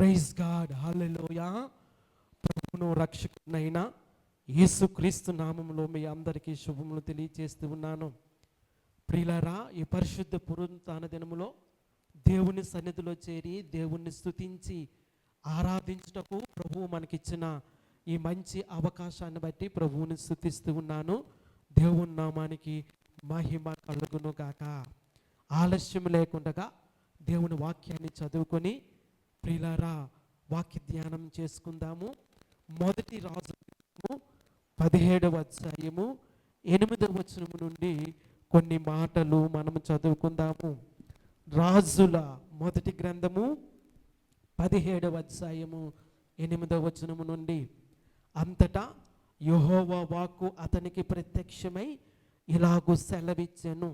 Praise God, హల్లెలూయా. ప్రభువును రక్షకునైన యేసుక్రీస్తు నామములో మీ అందరికీ శుభములు తెలియజేస్తూ ఉన్నాను. ప్రియులారా, ఈ పరిశుద్ధ పునరుత్థాన దినములో దేవుని సన్నిధిలో చేరి దేవుణ్ణి స్తుతించి ఆరాధించుటకు ప్రభువు మనకిచ్చిన ఈ మంచి అవకాశాన్ని బట్టి ప్రభువుని స్తుతిస్తూ ఉన్నాను. దేవుని నామానికి మహిమ కలుగును గాక. ఆలస్యం లేకుండా దేవుని వాక్యాన్ని చదువుకొని ప్రియులారా వాక్య ధ్యానం చేసుకుందాము. మొదటి రాజు 17వ అధ్యాయము 8వ వచనము నుండి కొన్ని మాటలు మనము చదువుకుందాము. రాజుల మొదటి గ్రంథము 17వ అధ్యాయము 8వ వచనము నుండి. అంతటా యెహోవా వాక్కు అతనికి ప్రత్యక్షమై ఇలాగు సెలవిచ్చెను,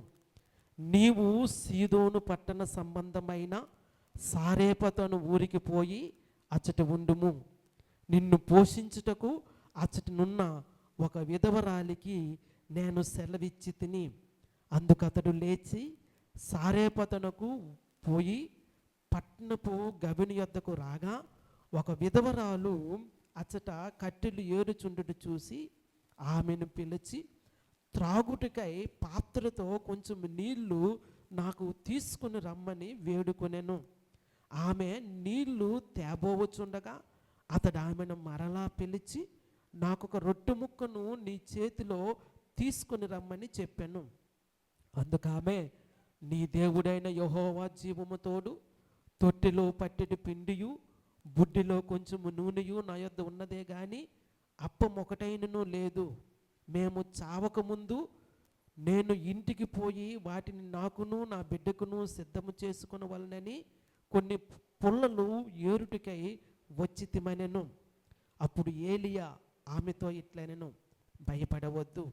నీవు సీదోను పట్టణ సంబంధమైన సారేపతను ఊరికి పోయి అచ్చట ఉండుము. నిన్ను పోషించుటకు అచ్చటనున్న ఒక విధవరాలికి నేను సెలవిచ్చి తిని. అందుకతడు లేచి సారేపతనకు పోయి పట్నపు గవిని యొద్దకు రాగా ఒక విధవరాలు అచ్చట కట్టెలు ఏరుచుండుట చూసి ఆమెను పిలిచి, త్రాగుటకై పాత్రతో కొంచెం నీళ్లు నాకు తీసుకుని రమ్మని వేడుకొనెను. ఆమె నీళ్లు తేబోవచుండగా అతడు ఆమెను మరలా పిలిచి, నాకొక రొట్టె ముక్కను నీ చేతిలో తీసుకుని రమ్మని చెప్పాను. అందుకామె, నీ దేవుడైన యెహోవా జీవము తోడు తొట్టిలో పట్టెడు పిండియు బుడ్డిలో కొంచెము నూనెయు నా యొద్ద ఉన్నదే గాని అప్పం ఒకటైనను లేదు. మేము చావకముందు నేను ఇంటికి పోయి వాటిని నాకును నా బిడ్డకును సిద్ధము చేసుకునవలనని కొన్ని పుల్లలు ఏరుటికై వచ్చి తిమనెను. అప్పుడు ఏలియా ఆమెతో ఇట్లనెను, భయపడవద్దు,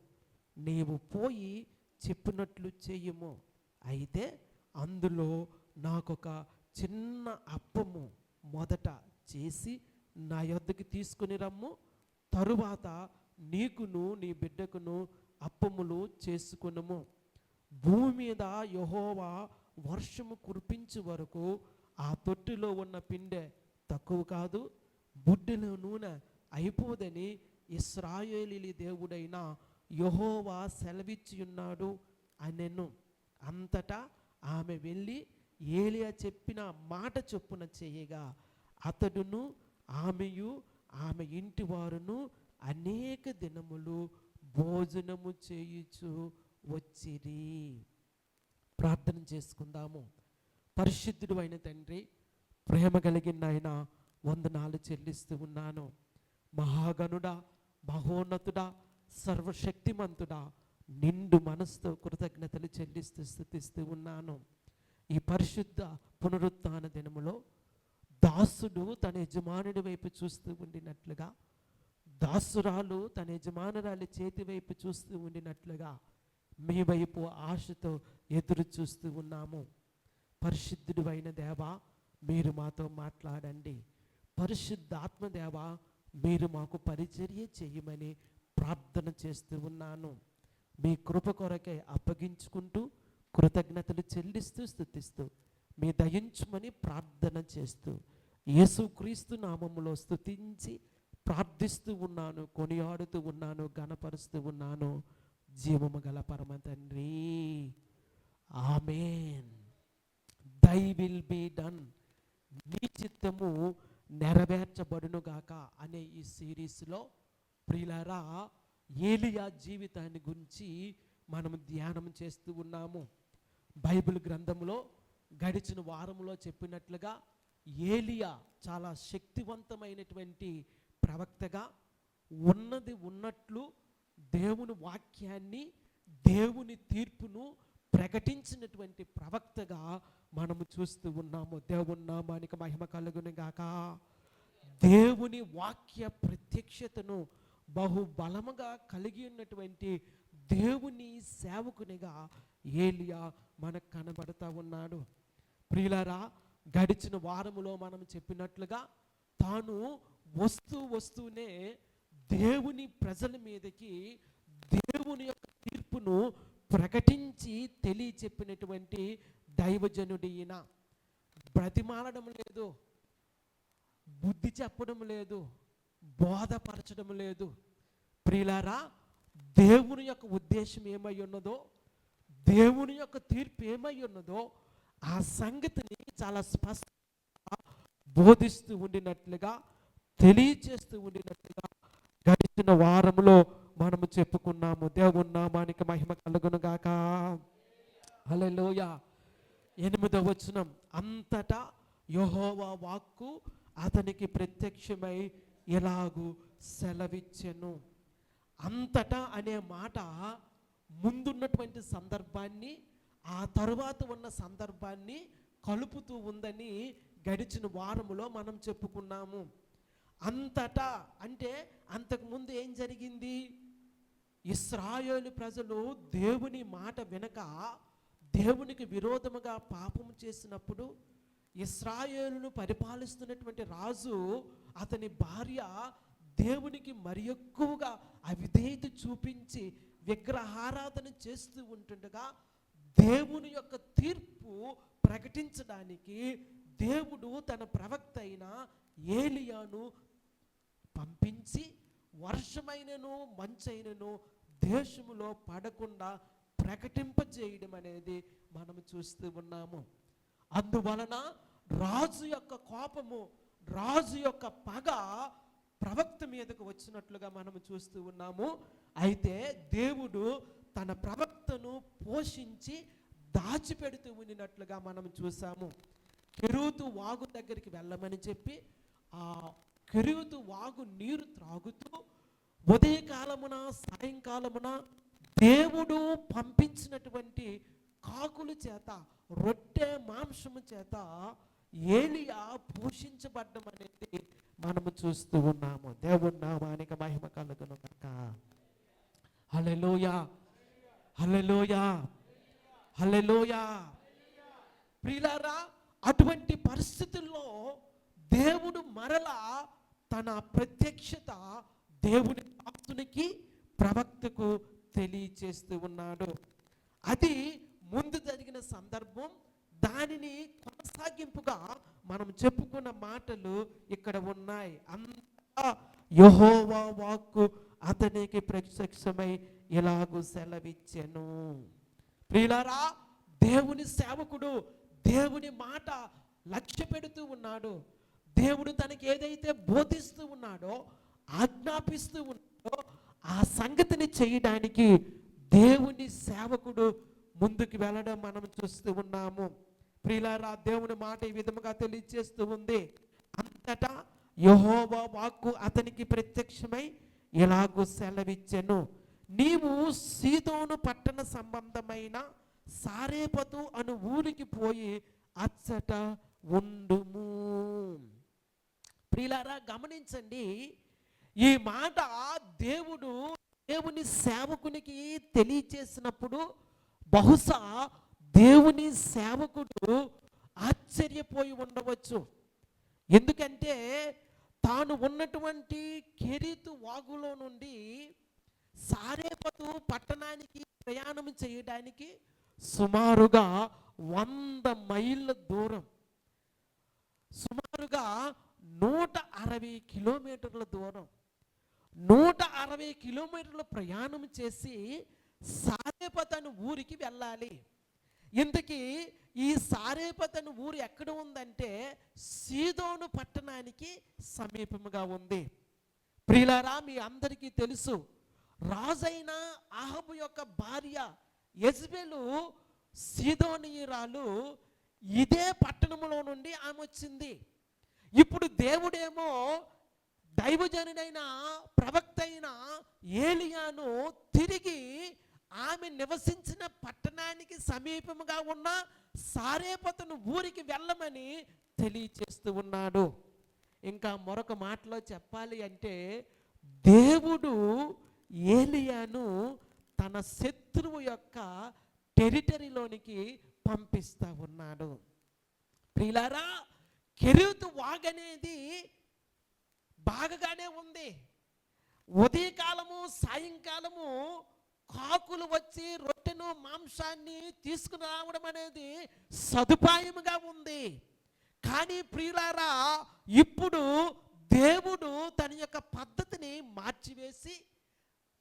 నీవు పోయి చెప్పినట్లు చెయ్యము. అయితే అందులో నాకొక చిన్న అప్పము మొదట చేసి నా యొద్దకి తీసుకుని రమ్ము. తరువాత నీకును నీ బిడ్డకును అప్పములు చేసుకునము. భూమి మీద యెహోవా వర్షము కురిపించే వరకు ఆ తొట్టిలో ఉన్న పిండె తక్కువ కాదు, బుడ్డిలో నూనె అయిపోదని ఇశ్రాయేలీయుల దేవుడైన యెహోవా సెలవిచ్చి ఉన్నాడు అనెను. అంతటా ఆమె వెళ్ళి ఏలియా చెప్పిన మాట చొప్పున చేయగా అతడును ఆమెయు ఆమె ఇంటి వారును అనేక దినములు భోజనము చేయుచు వచ్చిరి. ప్రార్థన చేసుకుందాము. పరిశుద్ధుడు అయిన తండ్రి, ప్రేమ కలిగిన ఆయన, వందనాలు చెల్లిస్తూ ఉన్నాను. మహాగణుడా, మహోన్నతుడా, సర్వశక్తిమంతుడా, నిండు మనసుతో కృతజ్ఞతలు చెల్లిస్తూ స్తుతిస్తూ ఉన్నాను. ఈ పరిశుద్ధ పునరుత్థాన దినములో దాసుడు తన యజమానుడి వైపు చూస్తూ ఉండినట్లుగా, దాసురాలు తన యజమానురాలి చేతి వైపు చూస్తూ ఉండినట్లుగా మీ వైపు ఆశతో ఎదురు చూస్తూ ఉన్నాము. పరిశుద్ధుడు అయిన దేవా, మీరు మాతో మాట్లాడండి. పరిశుద్ధాత్మ దేవా, మీరు మాకు పరిచర్య చేయమని ప్రార్థన చేస్తూ ఉన్నాను. మీ కృప కొరకే అప్పగించుకుంటూ కృతజ్ఞతలు చెల్లిస్తూ స్తుతిస్తూ మీ దయించమని ప్రార్థన చేస్తూ యేసుక్రీస్తు నామములో స్తుతించి ప్రార్థిస్తూ ఉన్నాను, కొనియాడుతూ ఉన్నాను, ఘనపరుస్తూ ఉన్నాను. జీవము గల పరమ తండ్రి, ఆమేన్. దై విల్ బి డన్, నీ చిత్తము నెరవేర్చబడునుగాక అనే ఈ సిరీస్లో ప్రియులారా ఏలియా జీవితాన్ని గురించి మనం ధ్యానం చేస్తూ ఉన్నాము. బైబిల్ గ్రంథంలో గడిచిన వారంలో చెప్పినట్లుగా ఏలియా చాలా శక్తివంతమైనటువంటి ప్రవక్తగా, ఉన్నది ఉన్నట్లు దేవుని వాక్యాన్ని, దేవుని తీర్పును ప్రకటించినటువంటి ప్రవక్తగా మనము చూస్తూ ఉన్నాము. దేవుని నామానికి మహిమ కలుగును గాక. దేవుని వాక్య ప్రత్యక్షతను బహుబలముగా కలిగి ఉన్నటువంటి దేవుని సేవకునిగా ఏలియా మనకు కనబడతా ఉన్నాడు. ప్రియులారా, గడిచిన వారములో మనం చెప్పినట్లుగా తాను వస్తూనే దేవుని ప్రజల మీదకి దేవుని యొక్క తీర్పును ప్రకటించి తెలియచెప్పినటువంటి దైవజనుడు ఈయన. బ్రతిమాలడం లేదు, బుద్ధి చెప్పడం లేదు, బోధపరచడం లేదు. ప్రియులారా, దేవుని యొక్క ఉద్దేశం ఏమై ఉన్నదో, దేవుని యొక్క తీర్పు ఏమై ఉన్నదో ఆ సంగతిని చాలా స్పష్టంగా బోధిస్తూ ఉండినట్లుగా, తెలియచేస్తూ ఉండినట్లుగా గడిచిన వారంలో మనము చెప్పుకున్నాము. దేవుని నామానికి మహిమ కలుగును గాక. హల్లెలూయా. 8వ వచనం, అంతటా యెహోవా వాక్కు అతనికి ప్రత్యక్షమై ఇలాగు సెలవిచ్చెను. అంతటా అనే మాట ముందున్నటువంటి సందర్భాన్ని, ఆ తరువాత ఉన్న సందర్భాన్ని కలుపుతూ ఉందని గడిచిన వారములో మనం చెప్పుకున్నాము. అంతటా అంటే అంతకుముందు ఏం జరిగింది? ఇశ్రాయేలు ప్రజలు దేవుని మాట వినక దేవునికి విరోధముగా పాపము చేసినప్పుడు, ఇశ్రాయేలును పరిపాలిస్తున్నటువంటి రాజు అతని భార్య దేవునికి మరి ఎక్కువగా అవిధేయత చూపించి విగ్రహారాధన చేస్తూ ఉంటుండగా దేవుని యొక్క తీర్పు ప్రకటించడానికి దేవుడు తన ప్రవక్త అయిన ఏలియాను పంపించి వర్షమైనను మంచైనను దేశములో పడకుండా ప్రకటింపజేయడం అనేది మనం చూస్తూ ఉన్నాము. అందువలన రాజు యొక్క కోపము, రాజు యొక్క పగ ప్రవక్త మీదకు వచ్చినట్లుగా మనం చూస్తూ ఉన్నాము. అయితే దేవుడు తన ప్రవక్తను పోషించి దాచిపెడుతూ ఉండినట్లుగా మనం చూసాము. కెరూతు వాగు దగ్గరికి వెళ్ళమని చెప్పి ఆ కెరూతు వాగు నీరు త్రాగుతూ ఉదయకాలమున సాయంకాలమున దేవుడు పంపించినటువంటి కాకుల చేత, రొట్టె మాంసము చేత ఏలియా పోషించబడ్డం అనేది మనము చూస్తూ ఉన్నాము. దేవుని నామానికి మహిమ కలుగును గాక. హల్లెలూయా, హల్లెలూయా, హల్లెలూయా. ప్రియులారా, అటువంటి పరిస్థితుల్లో దేవుడు మరలా తన ప్రత్యక్షత దేవుని భక్తునికి, ప్రవక్తకు తెలియచేస్తూ ఉన్నాడు. అది ముందు జరిగిన సందర్భం. దానిని కొనసాగింపుగా మనం చెప్పుకున్న మాటలు ఇక్కడ ఉన్నాయి. అంతా యెహోవా వాక్కు అతనికి ప్రత్యక్షమై ఇలాగు సెలవిచ్చెను. ప్రియులారా, దేవుని సేవకుడు దేవుని మాట లక్ష్య పెడుతూ ఉన్నాడు. దేవుడు తనకి ఏదైతే బోధిస్తూ ఉన్నాడో, ఆజ్ఞాపిస్తూ ఉన్నాడో ఆ సంగతిని చేయడానికి దేవుని సేవకుడు ముందుకు వెళ్ళడం మనం చూస్తూ ఉన్నాము. ప్రియులారా, దేవుని మాట ఈ విధముగా తెలియజేస్తూ ఉంది. అంతటా యెహోవా వాక్కు అతనికి ప్రత్యక్షమై ఇలాగు సెలవిచ్చెను, నీవు సీదోను పట్టణ సంబంధమైన సారేపతు అను ఊరికి పోయి అచ్చట ఉండుము. ప్రియులారా, గమనించండి, ఈ మాట దేవుడు దేవుని సేవకునికి తెలియచేసినప్పుడు బహుశా దేవుని సేవకుడు ఆశ్చర్యపోయి ఉండవచ్చు. ఎందుకంటే తాను ఉన్నటువంటి కెరీతు వాగులో నుండి సారేపతు పట్టణానికి ప్రయాణం చేయడానికి సుమారుగా 100 మైళ్ళ దూరం, సుమారుగా 160 కిలోమీటర్ల దూరం, 160 కిలోమీటర్ల ప్రయాణం చేసి సారేపతు అనే ఊరికి వెళ్ళాలి. ఇంతకీ ఈ సారేపతు అనే ఊరు ఎక్కడ ఉందంటే సీదోను పట్టణానికి సమీపముగా ఉంది. ప్రియులారా, మీ అందరికీ తెలుసు, రాజైన అహాబు యొక్క భార్య యెజబెలు సీదోనీయురాలు. ఇదే పట్టణములో నుండి ఆమె వచ్చింది. ఇప్పుడు దేవుడేమో దైవజనుడైన ప్రవక్త అయిన ఏలియాను తిరిగి ఆమె నివసించిన పట్టణానికి సమీపముగా ఉన్న సారేపతును ఊరికి వెళ్ళమని తెలియచేస్తూ ఉన్నాడు. ఇంకా మరొక మాటలో చెప్పాలి అంటే దేవుడు ఏలియాను తన శత్రువు యొక్క టెరిటరీలోనికి పంపిస్తా ఉన్నాడు. ప్రియులారా, కెరీతు వాగనేది బాగానే ఉంది. ఉదయకాలము సాయంకాలము కాకులు వచ్చి రొట్టెను మాంసాన్ని తీసుకుని రావడం అనేది సదుపాయముగా ఉంది. కానీ ప్రియులారా, ఇప్పుడు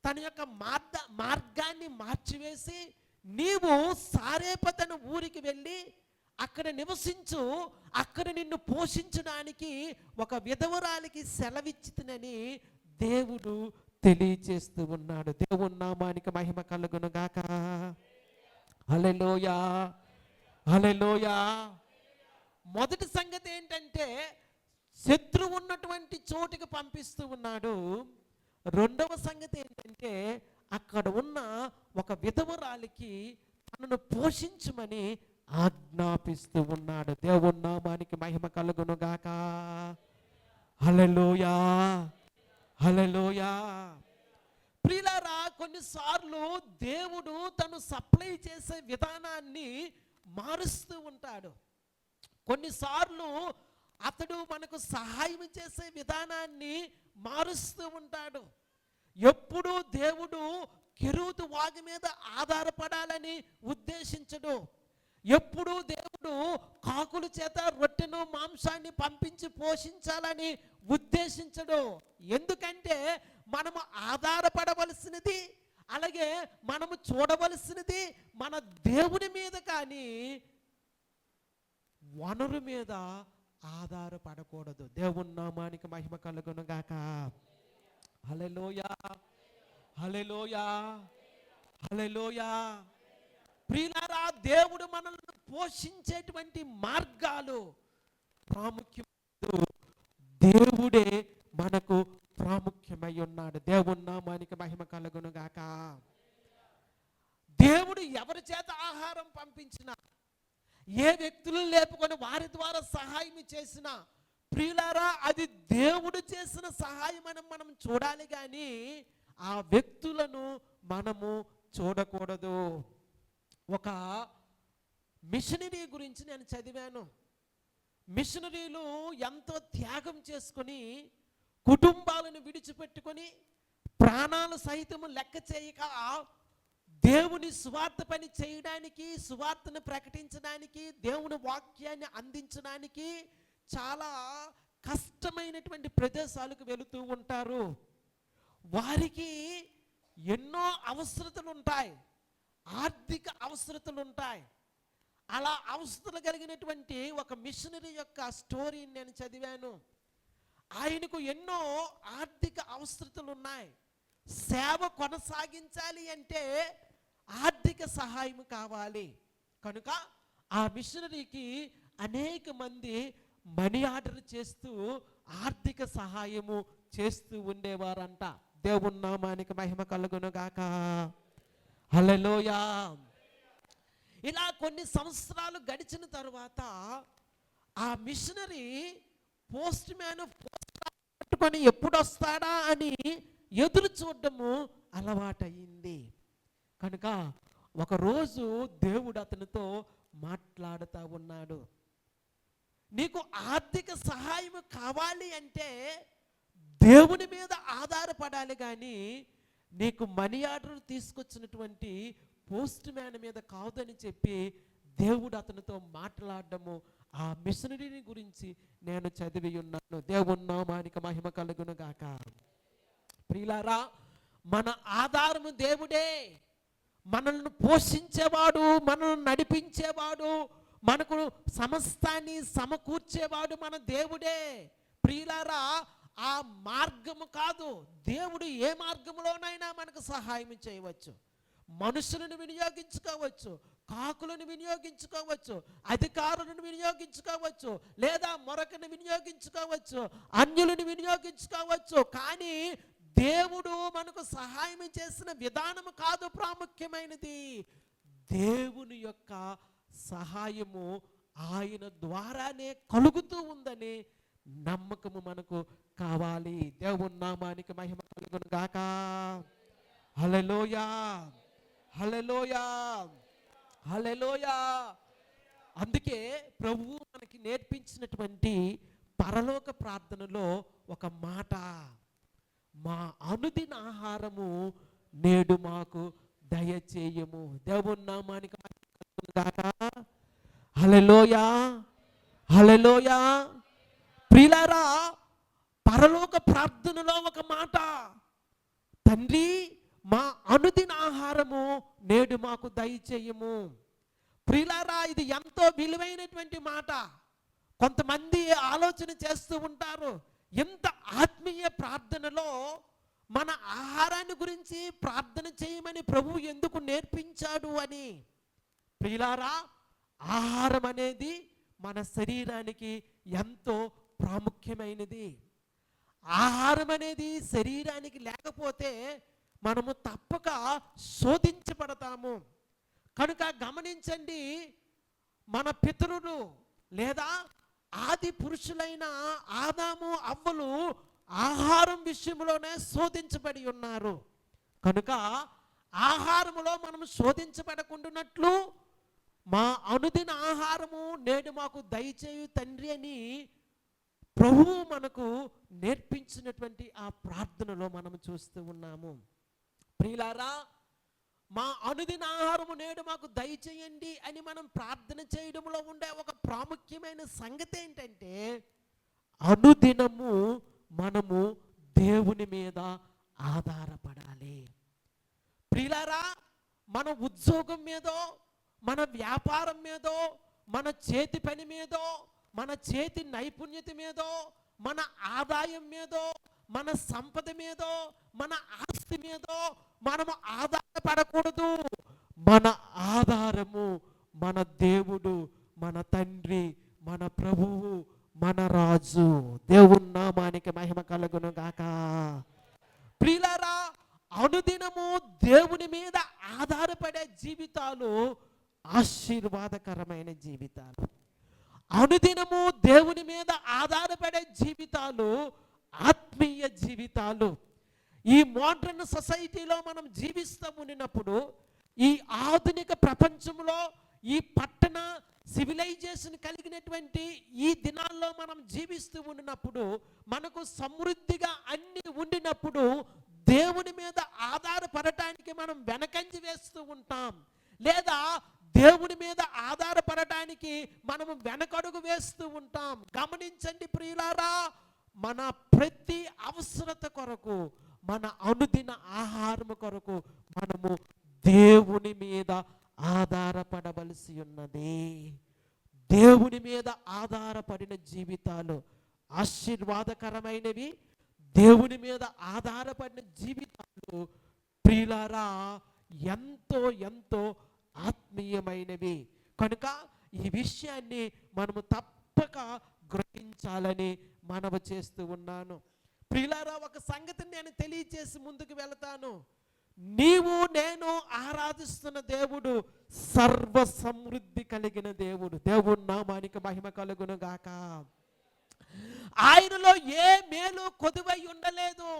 తన యొక్క మార్గాన్ని మార్చివేసి నీవు సారేపతను ఊరికి వెళ్ళి అక్కడ నివసించు, అక్కడ నిన్ను పోషించడానికి ఒక విధవరాలికి సెలవిచ్చినని దేవుడు తెలియచేస్తూ ఉన్నాడు. దేవుని నామానికి మహిమ కలుగును గాక. హల్లెలూయా, హల్లెలూయా. మొదటి సంగతి ఏంటంటే శత్రువు ఉన్నటువంటి చోటుకి పంపిస్తూ ఉన్నాడు. రెండవ సంగతి ఏంటంటే అక్కడ ఉన్న ఒక విధవరాలికి తనను పోషించమని ఆజ్ఞాపిస్తూ ఉన్నాడు. దేవుని నామానికి మహిమ కలుగును గాక. హల్లెలూయా, హల్లెలూయా. ప్రియులారా, కొన్నిసార్లు దేవుడు తను సప్లై చేసే విధానాన్ని మారుస్తూ ఉంటాడు. కొన్నిసార్లు అతడు మనకు సహాయం చేసే విధానాన్ని మారుస్తూ ఉంటాడు. ఎప్పుడూ దేవుడు కెరూతు వాగు మీద ఆధారపడాలని ఉద్దేశించడు. ఎప్పుడూ దేవుడు కాకుల చేత రొట్టెను మాంసాన్ని పంపించి పోషించాలని ఉద్దేశించడు. ఎందుకంటే మనము ఆధారపడవలసినది, అలాగే మనము చూడవలసినది మన దేవుని మీద కానీ వనరు మీద ఆధారపడకూడదు. దేవుని నామానికి మహిమ కలుగును గాక. హల్లెలూయా, హల్లెలూయా, హల్లెలూయా. ప్రియులారా, దేవుడు మనల్ని పోషించేటువంటి మార్గాలు ప్రాముఖ్యం. దేవుడే మనకు ప్రాముఖ్యమై ఉన్నాడు. దేవుని నామానికి మహిమ కలుగును గాక. దేవుడు ఎవరి చేత ఆహారం పంపించినా, ఏ వ్యక్తులను లేపుకొని వారి ద్వారా సహాయం చేసినా, ప్రియులారా, అది దేవుడు చేసిన సహాయం అని మనం చూడాలి కానీ ఆ వ్యక్తులను మనము చూడకూడదు. ఒక మిషనరీ గురించి నేను చదివాను. మిషనరీలు ఎంతో త్యాగం చేసుకొని కుటుంబాలను విడిచిపెట్టుకొని ప్రాణాలు సైతము లెక్క చేయక దేవుని సువార్త పని చేయడానికి, సువార్తను ప్రకటించడానికి, దేవుని వాక్యాన్ని అందించడానికి చాలా కష్టమైనటువంటి ప్రదేశాలకు వెళుతూ ఉంటారు. వారికి ఎన్నో అవసరతలు ఉంటాయి, ఆర్థిక అవసరతలు ఉంటాయి. అలా అవసరతలు కలిగినటువంటి ఒక మిషనరీ యొక్క స్టోరీని నేను చదివాను. ఆయనకు ఎన్నో ఆర్థిక అవసరతలు ఉన్నాయి. సేవ కొనసాగించాలి అంటే ఆర్థిక సహాయం కావాలి. కనుక ఆ మిషనరీకి అనేక మంది మనీ ఆర్డర్ చేస్తూ ఆర్థిక సహాయము చేస్తూ ఉండేవారంట. దేవుని నామానికి మహిమ కలుగును గాక. హల్లెలూయా. ఇలా కొన్ని సంవత్సరాలు గడిచిన తర్వాత ఆ మిషనరీ పోస్ట్ మ్యాన్ పట్టుకొని ఎప్పుడు వస్తాడా అని ఎదురు చూడటము అలవాటయింది. కనుక ఒకరోజు దేవుడు అతనితో మాట్లాడుతూ ఉన్నాడు. నీకు ఆర్థిక సహాయం కావాలి అంటే దేవుని మీద ఆధారపడాలి కానీ నీకు మనీ ఆర్డర్ తీసుకొచ్చినటువంటి పోస్ట్ మ్యాన్ మీద కాదని చెప్పి దేవుడు అతనితో మాట్లాడడము, ఆ మిషనరీని గురించి నేను చదివి ఉన్నాను. దేవుని నామానికి మహిమ కలుగును గాక. ప్రియులారా, మన ఆధారము దేవుడే. మనల్ని పోషించేవాడు, మనల్ని నడిపించేవాడు, మనకు సమస్తాన్ని సమకూర్చేవాడు మన దేవుడే. ప్రియులారా, ఆ మార్గము కాదు, దేవుడు ఏ మార్గంలోనైనా మనకు సహాయం చేయవచ్చు. మనుషులను వినియోగించుకోవచ్చు, కాకులను వినియోగించుకోవచ్చు, అధికారులను వినియోగించుకోవచ్చు, లేదా మరొకరిని వినియోగించుకోవచ్చు, అన్యులను వినియోగించుకోవచ్చు. కానీ దేవుడు మనకు సహాయం చేసిన విధానము కాదు ప్రాముఖ్యమైనది. దేవుని యొక్క సహాయము ఆయన ద్వారానే కలుగుతూ ఉందని నమ్మకము మనకు కావాలి. దేవుని నామానికి మహిమ కలుగును గాక. హల్లెలూయా, హల్లెలూయా, హల్లెలూయా. అందుకే ప్రభువు మనకి నేర్పించినటువంటి పరలోక ప్రార్థనలో ఒక మాట, మా అనుదిన ఆహారము నేడు మాకు దయచేయము. దేవుని నామానికి హల్లెలూయా, హల్లెలూయా. ప్రియులారా, పరలోక ప్రార్థనలో ఒక మాట, తండ్రి మా అనుదిన ఆహారము నేడు మాకు దయచేయము. ప్రియులారా, ఇది ఎంతో విలువైనటువంటి మాట. కొంతమంది ఆలోచన చేస్తూ ఉంటారు, ఎంత ఆత్మీయ ప్రార్థనలో మన ఆహారాన్ని గురించి ప్రార్థన చేయమని ప్రభువు ఎందుకు నేర్పించాడు అని. ప్రియులారా, ఆహారం అనేది మన శరీరానికి ఎంతో ప్రాముఖ్యమైనది. ఆహారం అనేది శరీరానికి లేకపోతే మనము తప్పక శోధించబడతాము. కనుక గమనించండి, మన పితరులు లేదా ఆది పురుషులైన ఆదాము అవ్వలు ఆహారం విషయంలోనే శోధించబడి ఉన్నారు. కనుక ఆహారములో మనం శోధించబడకుండానట్లు మా అనుదిన ఆహారము నేడు మాకు దయచేయు తండ్రి అని ప్రభువు మనకు నేర్పించినటువంటి ఆ ప్రార్థనలో మనం చూస్తూ ఉన్నాము. ప్రియులారా, మా అనుదిన ఆహారము నేడు మాకు దయచేయండి అని మనం ప్రార్థన చేయడంలో ఉండే ఒక ప్రాముఖ్యమైన సంగతి ఏంటంటే, అనుదినము మనము దేవుని మీద ఆధారపడాలి. ప్రియులారా, మన ఉద్యోగం మీదో, మన వ్యాపారం మీదో, మన చేతి పని మీదో, మన చేతి నైపుణ్యత మీదో, మన ఆదాయం మీదో, మన సంపద మీదో, మన ఆస్తి మీదో మనము ఆధారపడకూడదు. మన ఆధారము మన దేవుడు, మన తండ్రి, మన ప్రభువు, మన రాజు. దేవుని నామానికి మహిమ కలుగును గాక. ప్రియులారా, అనుదినము దేవుని మీద ఆధారపడే జీవితాలు ఆశీర్వాదకరమైన జీవితాలు. అనుదినము దేవుని మీద ఆధారపడే జీవితాలు ఆత్మీయ జీవితాలు. ఈ మోడర్న్ సొసైటీలో మనం జీవిస్తూ ఉన్నప్పుడు, ఈ ఆధునిక ప్రపంచంలో, ఈ పట్టణ సివిలైజేషన్ కలిగినటువంటి ఈ దినాల్లో మనం జీవిస్తూ ఉన్నప్పుడు, మనకు సమృద్ధిగా అన్ని ఉండినప్పుడు దేవుని మీద ఆధారపడటానికి మనం వెనకంజి వేస్తూ ఉంటాం, లేదా దేవుని మీద ఆధారపడటానికి మనము వెనకడుగు వేస్తూ ఉంటాం. గమనించండి ప్రియులారా, మన ప్రతి అవసరత కొరకు, మన అనుదిన ఆహారం కొరకు మనము దేవుని మీద ఆధారపడవలసి ఉన్నది. దేవుని మీద ఆధారపడిన జీవితాలు ఆశీర్వాదకరమైనవి. దేవుని మీద ఆధారపడిన జీవితాలు ప్రియులారా ఎంతో ఎంతో ఆత్మీయమైనవి. కనుక ఈ విషయాన్ని మనము తప్పక గ్రహించాలని మనవి చేస్తూ ఉన్నాను. ప్రియులారా, ఒక సంగతిని నేను తెలియజేసి ముందుకు వెళతాను. నీవు నేను ఆరాధిస్తున్న దేవుడు సర్వ సమృద్ధి కలిగిన దేవుడు. దేవుని నామానికి మహిమ కలుగును గాక. ఆయనలో ఏ మేలు కొదువై ఉండలేదు.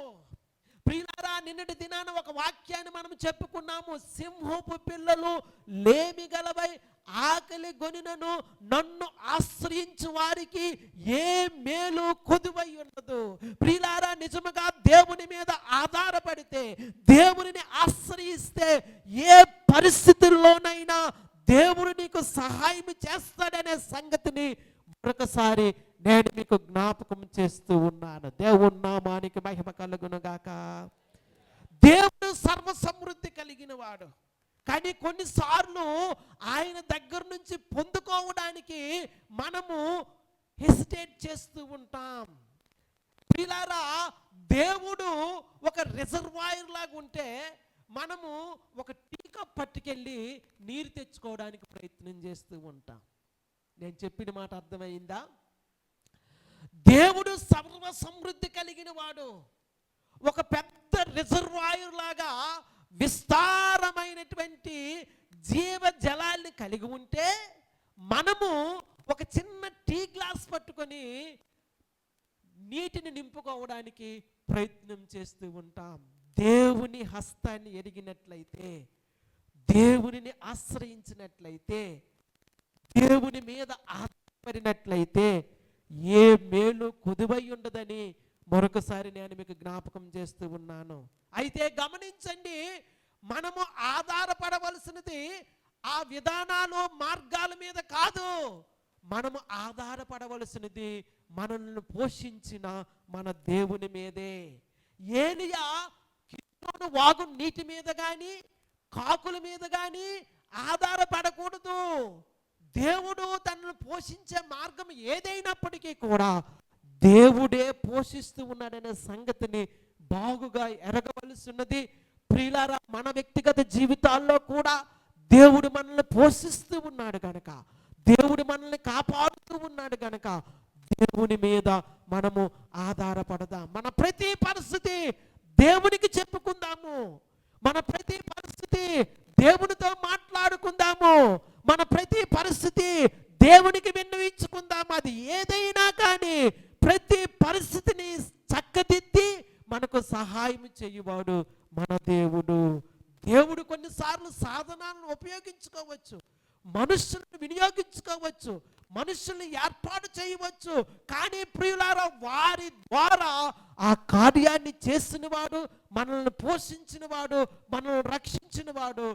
ప్రియులారా, నిన్నటి దినాన ఒక వాక్యాన్ని మనం చెప్పుకున్నాము. సింహపు పిల్లలు లేమి గలవై ఆకలి గొనినను నన్ను ఆశ్రయించు వారికి ఏ మేలు కొదువై ఉండదు. ప్రియులారా, నిజముగా దేవుని మీద ఆధారపడితే, దేవునిని ఆశ్రయిస్తే ఏ పరిస్థితుల్లోనైనా దేవుడు నీకు సహాయం చేస్తాడనే సంగతిని మరొకసారి నేను మీకు జ్ఞాపకం చేస్తూ ఉన్నాను. దేవుని నామానికి మహిమ కలుగును గాక. దేవుడు సర్వ సమృద్ధి కలిగిన వాడు. కానీ కొన్నిసార్లు ఆయన దగ్గర నుంచి పొందుకోవడానికి మనము హెసిటేట్ చేస్తూ ఉంటాం. ప్రియులారా, దేవుడు ఒక రిజర్వాయర్ లాగా ఉంటే మనము ఒక టీకా పట్టుకెళ్ళి నీరు తెచ్చుకోవడానికి ప్రయత్నం చేస్తూ ఉంటాం. నేను చెప్పిన మాట అర్థమైందా? దేవుడు సర్వ సమృద్ధి కలిగిన వాడు. ఒక పెద్ద రిజర్వాయర్ లాగా విస్తారమైనటువంటి జీవ జలాల్ని కలిగి ఉంటే మనము ఒక చిన్న టీ గ్లాస్ పట్టుకొని నీటిని నింపుకోవడానికి ప్రయత్నం చేస్తూ ఉంటాం. దేవుని హస్తాన్ని ఎరిగినట్లయితే, దేవునిని ఆశ్రయించినట్లయితే, దేవుని మీద ఆధారపడినట్లయితే ఏ మేలు కొదువై ఉండదని మరొకసారి నేను మీకు జ్ఞాపకం చేస్తూ ఉన్నాను. అయితే గమనించండి, మనము ఆధారపడవలసినది ఆ విధానాలు మార్గాల మీద కాదు. మనము ఆధారపడవలసినది మనల్ని పోషించిన మన దేవుని మీదే. ఏలియా అరణ్యంలోని వాగు నీటి మీద కానీ కాకుల మీద కానీ ఆధారపడకూడదు. దేవుడు తనను పోషించే మార్గం ఏదైనప్పటికీ కూడా దేవుడే పోషిస్తూ ఉన్నాడనే సంగతిని బాగుగా ఎరగవలసి ఉన్నది. ప్రియులారా, మన వ్యక్తిగత జీవితాల్లో కూడా దేవుడు మనల్ని పోషిస్తూ ఉన్నాడు గనక, దేవుడు మనల్ని కాపాడుతూ ఉన్నాడు గనక దేవుని మీద మనము ఆధారపడదాం. మన ప్రతి పరిస్థితి దేవునికి చెప్పుకుందాము. మన ప్రతి పరిస్థితి దేవునితో మాట్లాడుకుందాము. మన ప్రతి పరిస్థితి దేవునికి విన్నవించుకుందాము. అది ఏదైనా కానీ ప్రతి పరిస్థితిని చక్కదిద్ది మనకు సహాయం చేయువాడు మన దేవుడు. దేవుడు కొన్నిసార్లు సాధనాలను ఉపయోగించుకోవచ్చు, మనుషులను వినియోగించుకోవచ్చు, మనుషుల్ని ఏర్పాటు చేయవచ్చు. కానీ ప్రియులారా, వారి ద్వారా ఆ కార్యాన్ని చేసినవాడు, మనల్ని పోషించినవాడు, మనల్ని రక్షించినవాడు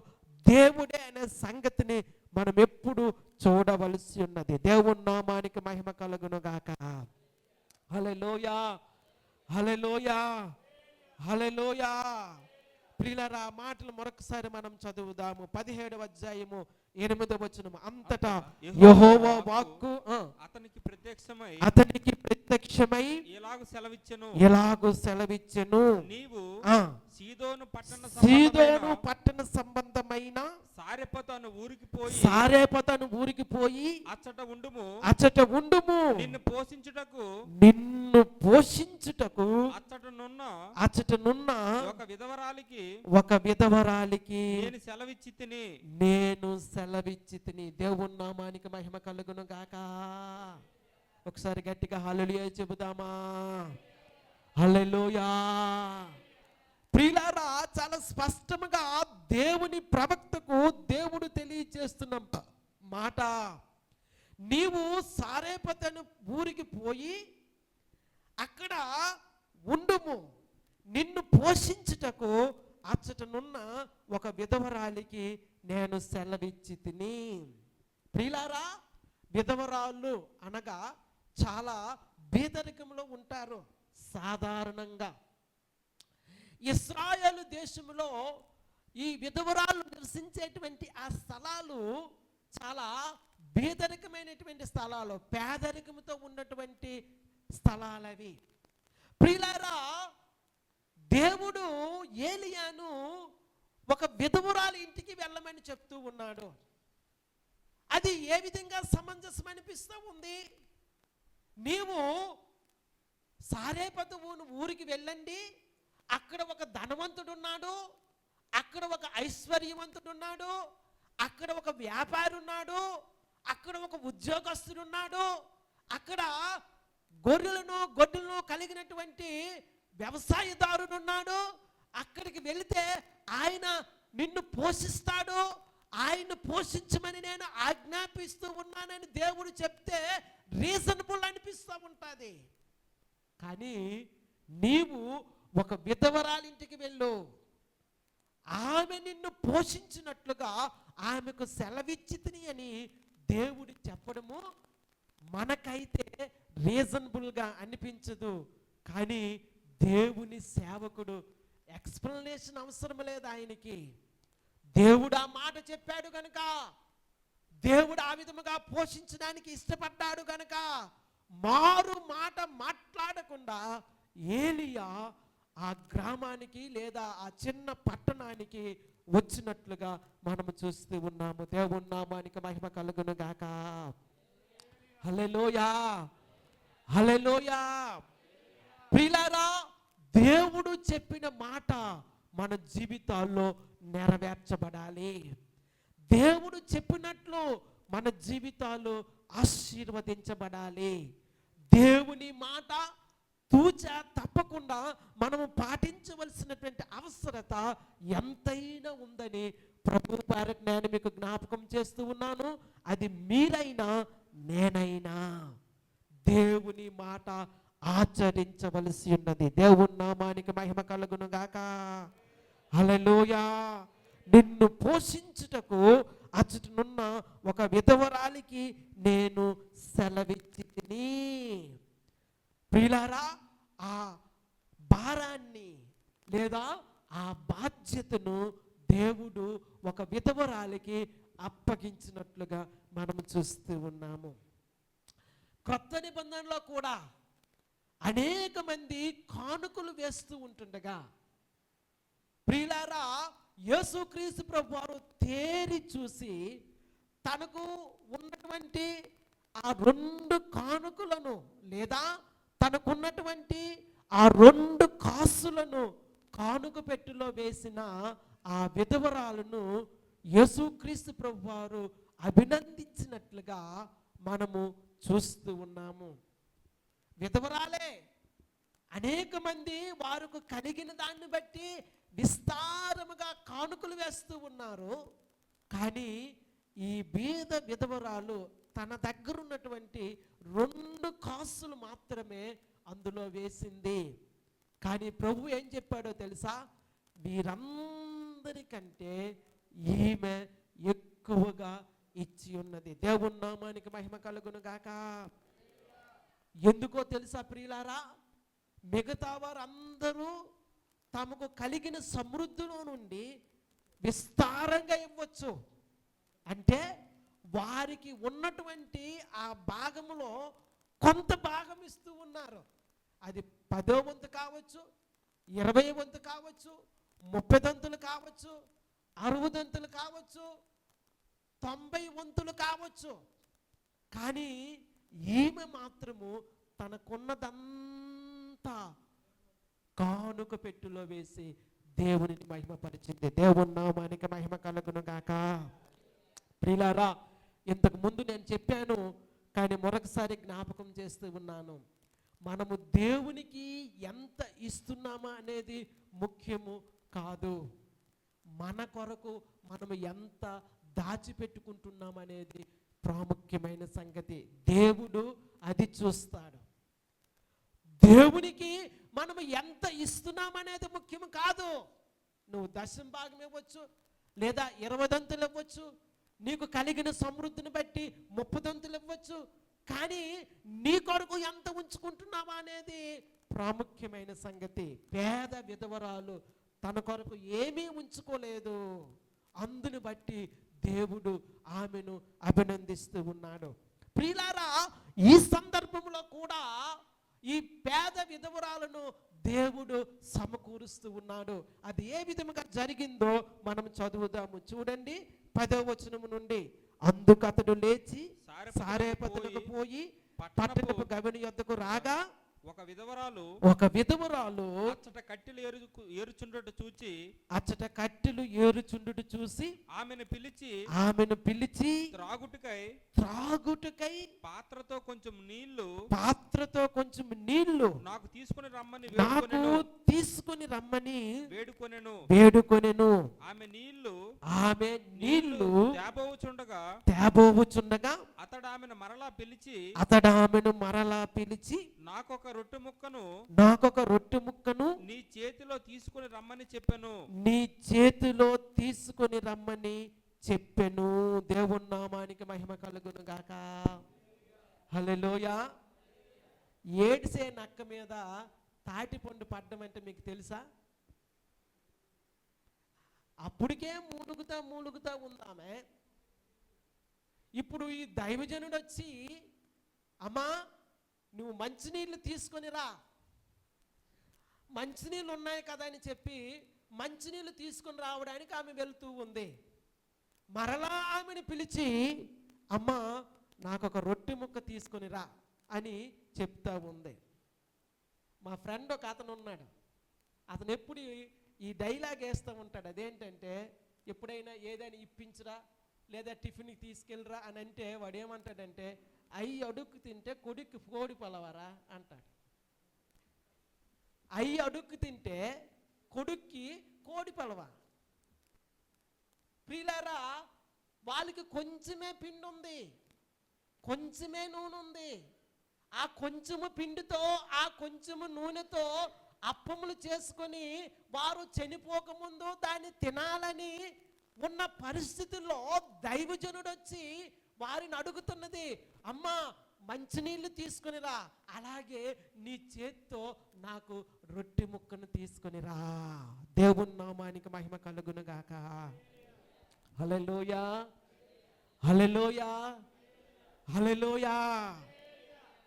దేవుడే అనే సంగతిని మనం ఎప్పుడు చూడవలసి ఉన్నది. దేవుని నామానికి మహిమ కలుగును గాక. హల్లెలూయా, హల్లెలూయా, హల్లెలూయా. ప్రియులారా, ఆ మాటలు మరొకసారి మనం చదువుదాము. 17వ అధ్యాయము 8వ వచనం. అంతటా యెహోవా వాక్కు అతనికి ప్రత్యక్షమై ఎలాగు సెలవిచ్చెను, నీవు సీదోను పట్టణ సంబంధమైన సారెపతను ఊరికి పోయి అచ్చట ఉండుము. నిన్ను పోషించుటకు అచ్చటనున్న ఒక విధవరాలికి నేను సెలవిచ్చి తిని. దేవుని నామానికి మహిమ కలుగును గాక. ఒకసారి గట్టిగా హల్లెలూయా చెబుదామా? హల్లెలూయా. ప్రియులారా, చాలా స్పష్టంగా దేవుని ప్రవక్తకు దేవుడు తెలియజేస్తున్న మాట, నీవు సారేపతను ఊరికి పోయి అక్కడ ఉండుము, నిన్ను పోషించుటకు అచ్చటనున్న ఒక విధవరాలికి నేను సెలవిచ్చి తిని. ప్రియులారా, విధవరాళ్ళు అనగా చాలా బీదరికంలో ఉంటారు. సాధారణంగా ఇశ్రాయేలు దేశంలో ఈ విధవరాళ్ళు నివసించేటువంటి ఆ స్థలాలు చాలా బీదరికమైనటువంటి స్థలాలు, పేదరికంతో ఉన్నటువంటి స్థలాలవి. ప్రియులారా, దేవుడు ఏలియాను ఒక విధవరాలు ఇంటికి వెళ్ళమని చెప్తూ ఉన్నాడు. అది ఏ విధంగా సమంజసం అనిపిస్తూ ఉంది? నీవు సారేపతు ఊరికి వెళ్ళండి, అక్కడ ఒక ధనవంతుడు ఉన్నాడు, అక్కడ ఒక ఐశ్వర్యవంతుడు ఉన్నాడు, అక్కడ ఒక వ్యాపారి ఉన్నాడు, అక్కడ ఒక ఉద్యోగస్తుడు ఉన్నాడు, అక్కడ గొడ్డులను కలిగినటువంటి వ్యవసాయదారుడు ఉన్నాడు. అక్కడికి వెళితే ఆయన నిన్ను పోషిస్తాడు, ఆయన పోషించమని నేను ఆజ్ఞాపిస్తూ ఉన్నానని దేవుడు చెప్తే రీజనబుల్ అనిపిస్తూ ఉంటుంది. కానీ నీవు ఒక విధవరాలింటికి వెళ్ళు, ఆమె నిన్ను పోషించినట్లుగా ఆమెకు సెలవిచ్చితిని అని దేవుడు చెప్పడము మనకైతే రీజనబుల్గా అనిపించదు. కానీ దేవుని సేవకుడు ఎక్స్ప్లెనేషన్ అవసరం లేదు ఆయనకి. దేవుడు ఆ మాట చెప్పాడు గనుక, దేవుడు ఆ విధముగా పోషించడానికి ఇష్టపడ్డాడు గనుక మారు మాట మాట్లాడకుండా ఏలియా ఆ గ్రామానికి లేదా ఆ చిన్న పట్టణానికి వచ్చినట్లుగా మనము చూస్తూ ఉన్నాము. దేవుని నామానికి మహిమ కలుగును గాక. హల్లెలూయా, హల్లెలూయా. ప్రియులారా, దేవుడు చెప్పిన మాట మన జీవితాల్లో నెరవేర్చబడాలి. దేవుడు చెప్పినట్లు మన జీవితాలు ఆశీర్వదించబడాలి. దేవుని మాట తూచా తప్పకుండా మనము పాటించవలసినటువంటి అవసరత ఎంతైనా ఉందని ప్రభు పేరట నేను మీకు జ్ఞాపకం చేస్తూ ఉన్నాను. అది మీరైనా నేనైనా దేవుని మాట ఆచరించవలసి ఉన్నది. దేవుని నామానికి మహిమ కలుగును గాక. హల్లెలూయా. నిన్ను పోషించుటకు అచ్చటనున్న ఒక విధవరాలికి నేను సెలవిచ్చి తిని. ప్రియులారా, ఆ భారాన్ని లేదా ఆ బాధ్యతను దేవుడు ఒక విధవరాలికి అప్పగించినట్లుగా మనం చూస్తూ ఉన్నాము. క్రొత్త నిబంధనలో కూడా అనేక మంది కానుకలు వేస్తూ ఉంటుండగా ప్రియులారా, యేసుక్రీస్తు ప్రభువారు తేరి చూసి తనకు ఉన్నటువంటి ఆ 2 కానుకలను లేదా తనకున్నటువంటి ఆ 2 కాసులను కానుక పెట్టెలో వేసిన ఆ విధవరాలను యేసుక్రీస్తు ప్రభువారు అభినందించినట్లుగా మనము చూస్తూ ఉన్నాము. విధవరాలే, అనేక మంది వారికి కలిగిన దాన్ని బట్టి విస్తారముగా కానుకలు వేస్తూ ఉన్నారు. కానీ ఈ బీద విధవరాలు తన దగ్గర ఉన్నటువంటి 2 కాసులు మాత్రమే అందులో వేసింది. కానీ ప్రభు ఏం చెప్పాడో తెలుసా? వీరందరికంటే ఈమె ఎక్కువగా ఇచ్చి ఉన్నది. దేవుని నామానికి మహిమ కలుగును గాక. ఎందుకో తెలుసా ప్రియులారా? మిగతా వారందరూ తమకు కలిగిన సమృద్ధిలో నుండి విస్తారంగా ఇవ్వచ్చు, అంటే వారికి ఉన్నటువంటి ఆ భాగములో కొంత భాగం ఇస్తూ ఉన్నారు. అది 10వ వంతు కావచ్చు, 20వ వంతు కావచ్చు, 30 వంతులు కావచ్చు, 60 వంతులు కావచ్చు, 90 వంతులు కావచ్చు. కానీ ఈమె మాత్రము తనకున్నదంతా కానుక పెట్టులో వేసి దేవునిని మహిమపరిచింది. దేవుని నామానికి మహిమ కలుగును గాక. ప్రియులారా, ఇంతకు ముందు నేను చెప్పాను, కానీ మరొకసారి జ్ఞాపకం చేస్తూ ఉన్నాను. మనము దేవునికి ఎంత ఇస్తున్నామా అనేది ముఖ్యము కాదు, మన కొరకు మనము ఎంత దాచిపెట్టుకుంటున్నామనేది ప్రాముఖ్యమైన సంగతి. దేవుడు అది చూస్తాడు. దేవునికి మనము ఎంత ఇస్తున్నామనేది ముఖ్యం కాదు. నువ్వు 10వ భాగం ఇవ్వచ్చు, లేదా 20 దంతులు ఇవ్వచ్చు, నీకు కలిగిన సమృద్ధిని బట్టి 30 దంతులు ఇవ్వచ్చు. కానీ నీ కొరకు ఎంత ఉంచుకుంటున్నావా అనేది ప్రాముఖ్యమైన సంగతి. పేద విధవరాలు తన కొరకు ఏమీ ఉంచుకోలేదు, అందుని బట్టి దేవుడు ఆమెను అభినందిస్తూ ఉన్నాడు. ప్రియులారా, ఈ సందర్భంలో కూడా ఈ పేద విధవరాలను దేవుడు సమకూరుస్తూ ఉన్నాడు. అది ఏ విధముగా జరిగిందో మనం చదువుదాము. చూడండి 10వ వచనము నుండి. అందుకు అతడు లేచి సారేపతులకు పోయి పట్టణపు గవిని యొద్దకు రాగా ఒక విధవరాలు అచ్చట కట్టెలు ఏరుచుండుట చూసి ఆమెను పిలిచి త్రాగుటకై పాత్రతో కొంచెం నీళ్లు నాకు తీసుకొని రమ్మని వేడుకొనెను. ఆమె నీళ్లు తేబోవుచుండగా అతడు ఆమెను మరలా పిలిచి నాకొక రొట్టె ముక్కను నీ చేతిలో తీసుకొని రమ్మని చెప్పెను. దేవుని నామానికి మహిమ కలుగును గాక. హల్లెలూయా. ఏడ్సే నక్క మీద తాటిపండు పడ్డం అంటే మీకు తెలుసా? అప్పటికే మూలుగుతా ఉందామే. ఇప్పుడు ఈ దైవజనుడు వచ్చి, అమ్మా నువ్వు మంచినీళ్ళు తీసుకొని రా, మంచినీళ్ళు ఉన్నాయి కదా అని చెప్పి మంచినీళ్ళు తీసుకొని రావడానికి ఆమె వెళ్తూ ఉంది. మరలా ఆమెను పిలిచి, అమ్మా నాకు ఒక రొట్టె ముక్క తీసుకొని రా అని చెప్తా ఉంది. మా ఫ్రెండ్ ఒక అతను ఉన్నాడు, అతను ఎప్పుడు ఈ డైలాగ్ వేస్తూ ఉంటాడు. అదేంటంటే, ఎప్పుడైనా ఏదైనా ఇప్పించరా లేదా టిఫిన్కి తీసుకెళ్ళరా అని అంటే వాడు ఏమంటాడంటే, అయ్యి అడుక్కు తింటే కొడుక్కి కోడి పలవరా అంటాడు. అయ్యి అడుక్కు తింటే కొడుక్కి కోడి పలవ. ప్రియులారా, వాళ్ళకి కొంచెమే పిండి ఉంది, కొంచెమే నూనె ఉంది. ఆ కొంచెము పిండితో ఆ కొంచెము నూనెతో అప్పములు చేసుకొని వారు చనిపోకముందు దాన్ని తినాలని ఉన్న పరిస్థితుల్లో దైవజనుడు వచ్చి వారిని అడుగుతున్నది, అమ్మా మంచినీళ్ళు తీసుకొని రా, అలాగే నీ చేత్తో నాకు రొట్టె ముక్కను తీసుకొని రా. దేవుని నామానికి మహిమ కలుగును గాక. హల్లెలూయా, హల్లెలూయా, హల్లెలూయా.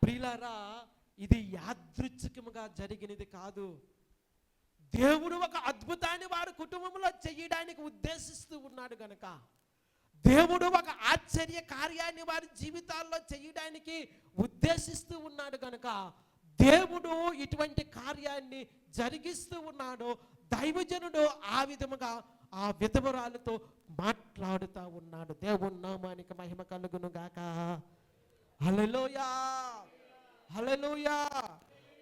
ప్రియులారా, ఇది యాదృచ్ఛికముగా జరిగినది కాదు. దేవుడు ఒక అద్భుతాన్ని వారి కుటుంబంలో చేయడానికి ఉద్దేశిస్తూ ఉన్నాడు గనక, దేవుడు ఒక ఆశ్చర్య కార్యాన్ని వారి జీవితాల్లో చేయడానికి ఉద్దేశిస్తూ ఉన్నాడు గనక, దేవుడు ఇటువంటి కార్యాన్ని జరిగిస్తూ ఉన్నాడు. దైవజనుడు ఆ విధముగా ఆ విధవరాలతో మాట్లాడుతూ ఉన్నాడు. దేవుని నామానికి మహిమ కలుగును గాక. హల్లెలూయా, హల్లెలూయా.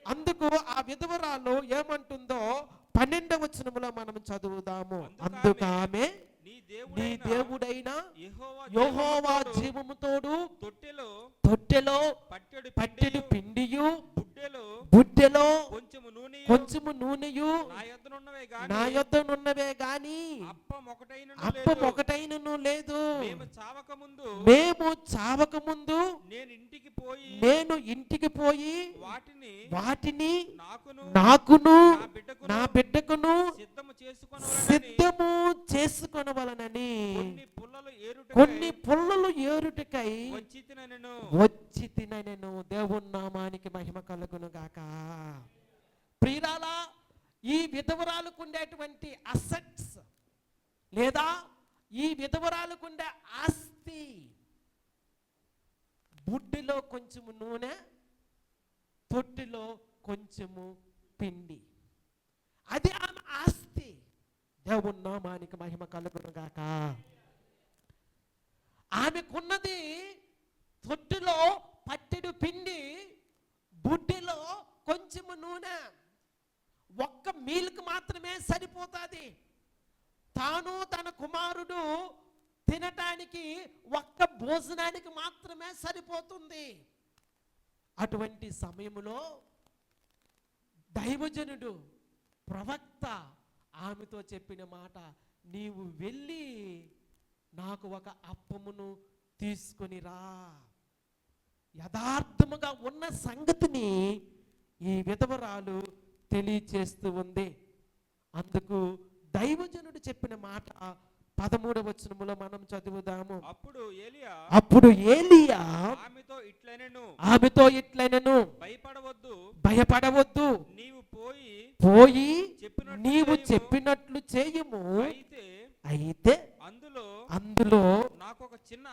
అందుకు ఆ విధవరాలు ఏమంటుందో 12వ వచనములో మనం చదువుదాము. అందుకు ఆమె, నీ దేవుడైన యెహోవా జీవముతోడు తొట్టెలో పట్టెడు పిండియు బుడ్డెలో కొంచెము నూనెయు నా యొద్దనున్నవే గాని అప్పం ఒకటైనను లేదు. మేము చావక ముందు నేను ఇంటికి పోయి వాటిని నాకును నా బిడ్డకును సిద్ధము చేసుకొనవలనని కొన్ని పుల్లలు ఏరుటకై వచ్చి తినెను. దేవుని నామానికి మహిమ కలుగును గాక. ప్రియులారా, ఈ విధవరాలకు ఉండేటువంటి అసెట్స్ లేదా ఈ విధవరాలకు ఉండే ఆస్తి, బుడ్డిలో కొంచెము నూనె, తొట్టిలో కొంచెము పిండి, అది ఆమె ఆస్తి. దేవుని నామానికి మహిమ కలుగును గాక. ఆమెకున్నది తొట్టిలో పట్టెడు పిండి, బుడ్డిలో కొంచెము నూనె. ఒక్క మీల్కి మాత్రమే సరిపోతుంది. తాను తన కుమారుడు తినటానికి ఒక్క భోజనానికి మాత్రమే సరిపోతుంది. అటువంటి సమయంలో దైవజనుడు ప్రవక్త ఆమెతో చెప్పిన మాట, నీవు వెళ్ళి నాకు ఒక అప్పమును తీసుకొని రా. యథార్థముగా ఉన్న సంగతిని ఈ విధవరాలు తెలియచేస్తూ ఉంది. అందుకు దైవజనుడు చెప్పిన మాట 13వ వచనములో మనం చదువుదాము. అప్పుడు ఏలియా ఆమెతో ఇట్లనెను, భయపడవద్దు, పోయి నీవు చెప్పినట్లు చేయుము. అయితే అందులో నాకు ఒక చిన్న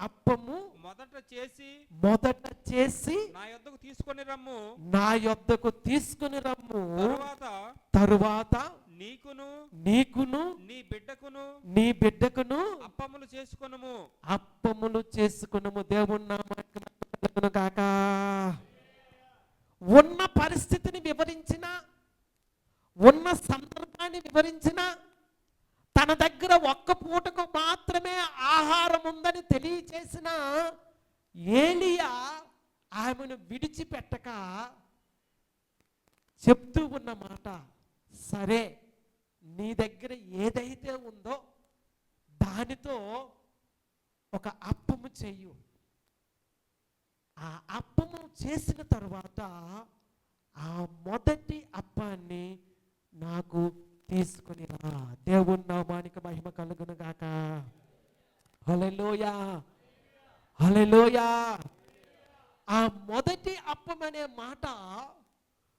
అప్పము మొదట చేసి నా యొద్దకు తీసుకొని రమ్ము. తరువాత నీకును నీ బిడ్డకును అప్పములు చేసుకొనుము. దేవుని నామానికి మహిమ కలుగును గాక. ఉన్న పరిస్థితిని వివరించిన, ఉన్న సందర్భాన్ని వివరించిన, తన దగ్గర ఒక్క పూటకు మాత్రమే ఆహారం ఉందని తెలియచేసిన ఏలియా ఆమెను విడిచిపెట్టక చెప్తూ ఉన్న మాట, సరే నీ దగ్గర ఏదైతే ఉందో దానితో ఒక అప్పము చెయ్యు. ఆ అప్పము చేసిన తర్వాత ఆ మొదటి అప్పాన్ని నాకు తీసుకొని రా. దేవుని నామానికి మహిమ కలుగును గాక. హల్లెలూయా, హల్లెలూయా. ఆ మొదటి అప్పం అనే మాట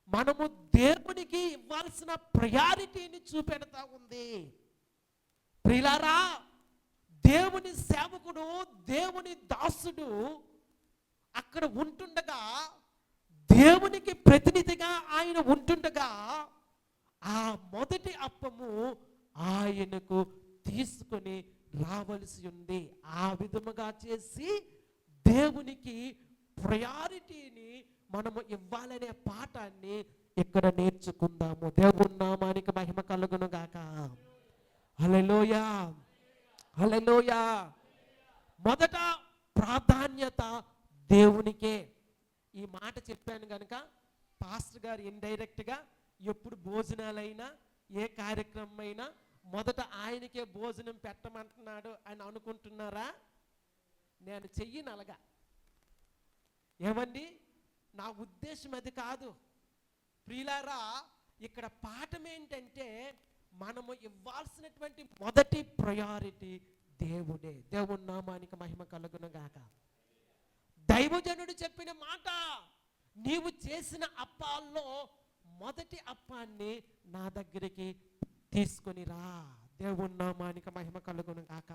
మనము దేవునికి ఇవ్వాల్సిన ప్రయారిటీని చూపెడతా ఉంది. ప్రియులారా, దేవుని సేవకుడు, దేవుని దాసుడు అక్కడ ఉంటుండగా, దేవునికి ప్రతినిధిగా ఆయన ఉంటుండగా, ఆ మొదటి అప్పము ఆయనకు తీసుకొని రావలసి ఉంది. ఆ విధముగా చేసి దేవునికి ప్రయారిటీని మనము ఇవ్వాలనే పాఠాన్ని ఇక్కడ నేర్చుకుందాము. దేవుని నామానికి మహిమ కలుగును గాక. హల్లెలూయా, హల్లెలూయా. మొదట ప్రాధాన్యత దేవునికే. ఈ మాట చెప్పాను కనుక పాస్టర్ గారు ఇండైరెక్ట్గా ఎప్పుడు భోజనాలైనా ఏ కార్యక్రమం అయినా మొదట ఆయనకే భోజనం పెట్టమంటున్నాడు అని అనుకుంటున్నారా? నేను చెయ్యి నలగా. ఏమండి, నా ఉద్దేశం అది కాదు ప్రియులారా. ఇక్కడ పాఠం ఏంటంటే మనము ఇవ్వాల్సినటువంటి మొదటి ప్రయారిటీ దేవుడే. దేవుని నామానికి మహిమ కలుగును గాక. దైవజనుడు చెప్పిన మాట, నీవు చేసిన అప్పాల్లో మొదటి అప్పాన్ని నా దగ్గరికి తీసుకొని రా. దేవుని నామానికి మహిమ కలుగును గాక.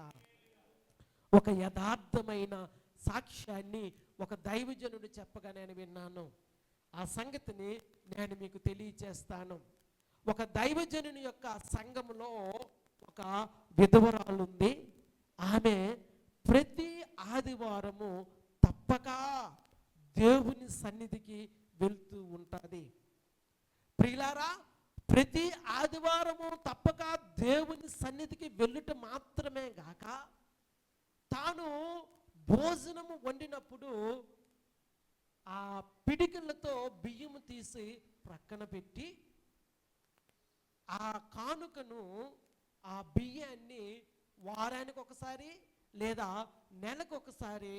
ఒక యథార్థమైన సాక్ష్యాన్ని ఒక దైవజనుడు చెప్పగా నేను విన్నాను. ఆ సంగతిని నేను మీకు తెలియచేస్తాను. ఒక దైవజనుని యొక్క సంఘములో ఒక విధవరాలు ఉంది. ఆమె ప్రతి ఆదివారము తప్పక దేవుని సన్నిధికి వెళ్తూ ఉంటుంది. ప్రియులారా, ప్రతి ఆదివారము తప్పక దేవుని సన్నిధికి వెళ్ళుట మాత్రమే గాక, తాను భోజనము వండినప్పుడు ఆ పిడికిళ్ళతో బియ్యము తీసి ప్రక్కన పెట్టి ఆ కానుకను, ఆ బియ్యాన్ని వారానికి ఒకసారి లేదా నెలకు ఒకసారి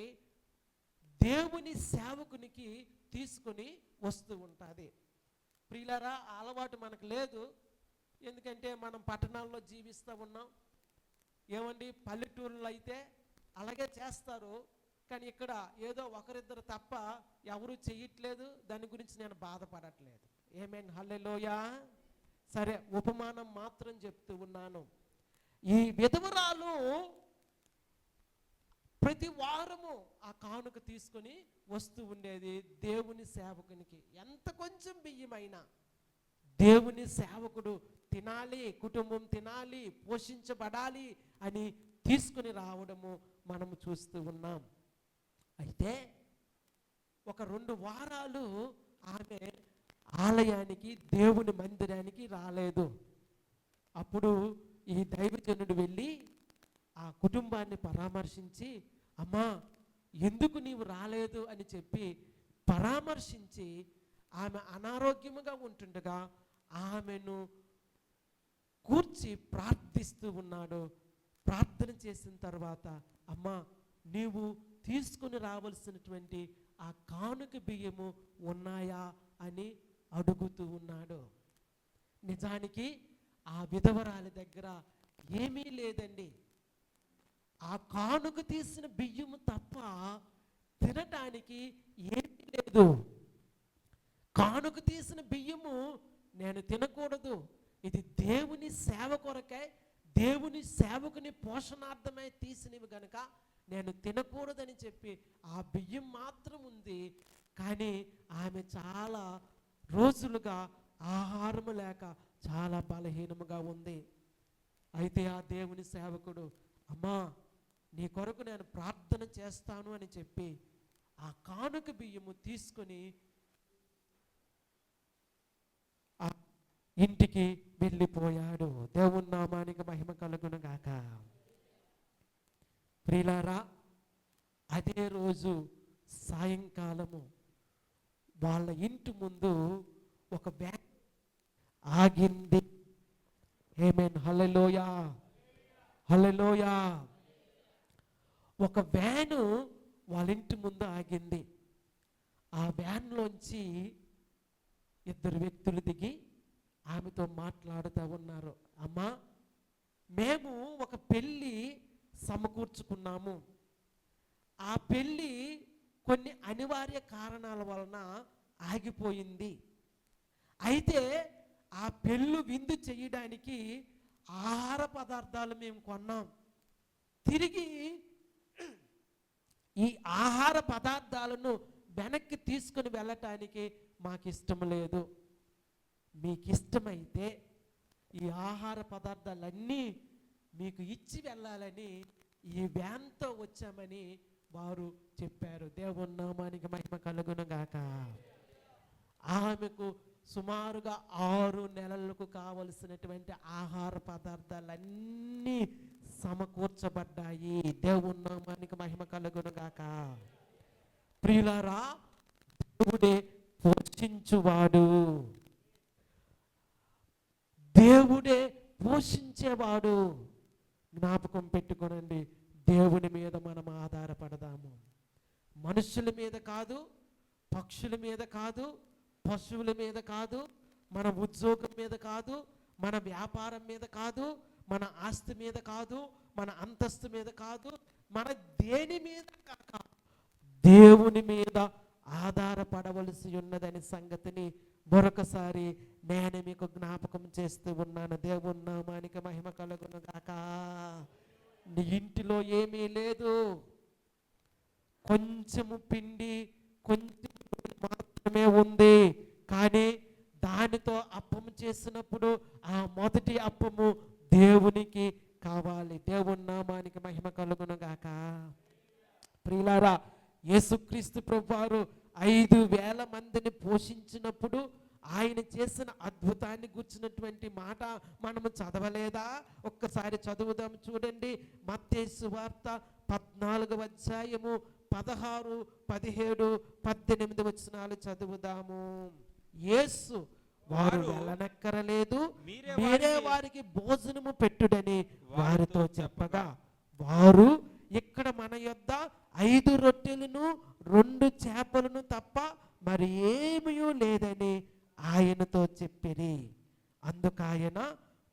దేవుని సేవకునికి తీసుకొని వస్తూ ఉంటుంది. ప్రియులారా, ఆ అలవాటు మనకు లేదు. ఎందుకంటే మనం పట్టణాల్లో జీవిస్తూ ఉన్నాం. ఏమండి, పల్లెటూరులో అయితే అలాగే చేస్తారు. కానీ ఇక్కడ ఏదో ఒకరిద్దరు తప్ప ఎవరు చెయ్యట్లేదు. దాని గురించి నేను బాధపడట్లేదు. ఆమేన్, హల్లెలూయా. సరే, ఉపమానం మాత్రం చెప్తూ ఉన్నాను. ఈ విధవరాలు ప్రతి వారము ఆ కానుక తీసుకొని వస్తూ ఉండేది దేవుని సేవకునికి. ఎంత కొంచెం బియ్యమైనా దేవుని సేవకుడు తినాలి, కుటుంబం తినాలి, పోషించబడాలి అని తీసుకుని రావడము మనము చూస్తూ ఉన్నాం. అయితే ఒక 2 వారాలు ఆమె ఆలయానికి, దేవుని మందిరానికి రాలేదు. అప్పుడు ఈ దైవజనుడు వెళ్ళి ఆ కుటుంబాన్ని పరామర్శించి, అమ్మా ఎందుకు నీవు రాలేదు అని చెప్పి పరామర్శించి, ఆమె అనారోగ్యముగా ఉంటుండగా ఆమెను కూర్చి ప్రార్థిస్తూ ఉన్నాడు. ప్రార్థన చేసిన తర్వాత, అమ్మా నీవు తీసుకుని రావాల్సినటువంటి ఆ కానుక బియ్యము ఉన్నాయా అని అడుగుతూ ఉన్నాడు. నిజానికి ఆ విధవరాలి దగ్గర ఏమీ లేదండి. ఆ కానుక తీసిన బియ్యము తప్ప తినటానికి ఏమీ లేదు. కానుక తీసిన బియ్యము నేను తినకూడదు, ఇది దేవుని సేవ కొరకై, దేవుని సేవకుని పోషణార్థమై తీసినవి గనుక నేను తినకూడదని చెప్పి ఆ బియ్యం మాత్రం ఉంది. కానీ ఆమె చాలా రోజులుగా ఆహారము లేక చాలా బలహీనముగా ఉంది. అయితే ఆ దేవుని సేవకుడు, అమ్మా నీ కొరకు నేను ప్రార్థన చేస్తాను అని చెప్పి ఆ కానుక బియ్యము తీసుకొని ఆ ఇంటికి వెళ్ళిపోయాడు. దేవుని నామానికి మహిమ కలుగును గాక. ప్రియులారా, అదే రోజు సాయంకాలము వాళ్ళ ఇంటి ముందు ఒక వ్యాన్ ఆగింది. ఆమేన్, హల్లెలూయా, హల్లెలూయా. ఒక వ్యాను వాళ్ళ ఇంటి ముందు ఆగింది. ఆ వ్యాన్లోంచి 2 వ్యక్తులు దిగి ఆమెతో మాట్లాడుతూ ఉన్నారు. అమ్మా, మేము ఒక పెళ్ళి సమకూర్చుకున్నాము. ఆ పెళ్ళి కొన్ని అనివార్య కారణాల వలన ఆగిపోయింది. అయితే ఆ పెళ్ళి విందు చేయడానికి ఆహార పదార్థాలు మేము కొన్నాం. తిరిగి ఈ ఆహార పదార్థాలను వెనక్కి తీసుకుని వెళ్ళటానికి మాకు ఇష్టం లేదు. మీకు ఇష్టమైతే ఈ ఆహార పదార్థాలన్నీ మీకు ఇచ్చి వెళ్ళాలని ఈ వ్యాన్తో వచ్చామని వారు చెప్పారు. దేవుని నామానికి మహిమ కలుగును గాక. ఆమెకు సుమారుగా 6 నెలలకు కావలసినటువంటి ఆహార పదార్థాలన్నీ సమకూర్చబడ్డాయి. దేవుని నామానికి మహిమ కలుగును గాక. ప్రియులారా, దేవుడే పోషించువాడు, దేవుడే పోషించేవాడు. జ్ఞాపకం పెట్టుకోనండి, దేవుని మీద మనం ఆధారపడదాము. మనుషుల మీద కాదు, పక్షుల మీద కాదు, పశువుల మీద కాదు, మన ఉద్యోగం మీద కాదు, మన వ్యాపారం మీద కాదు, మన ఆస్తి మీద కాదు, మన అంతస్తు మీద కాదు, మన దేని మీద కాక దేవుని మీద ఆధారపడవలసి ఉన్నదని సంగతిని మరొకసారి నేను మీకు జ్ఞాపకం చేస్తూ ఉన్నాను. దేవుని నామానికి మహిమ కలుగును గాక. నీ ఇంటిలో ఏమీ లేదు, కొంచెము పిండి కొంచెం మాత్రమే ఉంది, కానీ దానితో అప్పము చేసినప్పుడు ఆ మొదటి అప్పము దేవునికి కావాలి. దేవుని నామానికి మహిమ కలుగును గాక. ప్రియులారా, యేసుక్రీస్తు ప్రభువారు 5,000 మందిని పోషించినప్పుడు ఆయన చేసిన అద్భుతాన్ని గుర్చినటువంటి మాట మనము చదవలేదా? ఒక్కసారి చదువుదాం, చూడండి. మత్తయి సువార్త 14వ అధ్యాయము 16, 17, 18 వచనాలు చదువుదాము. యేసు వారు వెళ్ళనక్కరలేదు, మీరే వారికి భోజనము పెట్టుడని వారితో చెప్పగా, వారు ఇక్కడ మన యొద్ద 5 రొట్టెలను 2 చేపలను తప్ప మరి ఏమీ లేదని ఆయనతో చెప్పిరి. అందుకాయన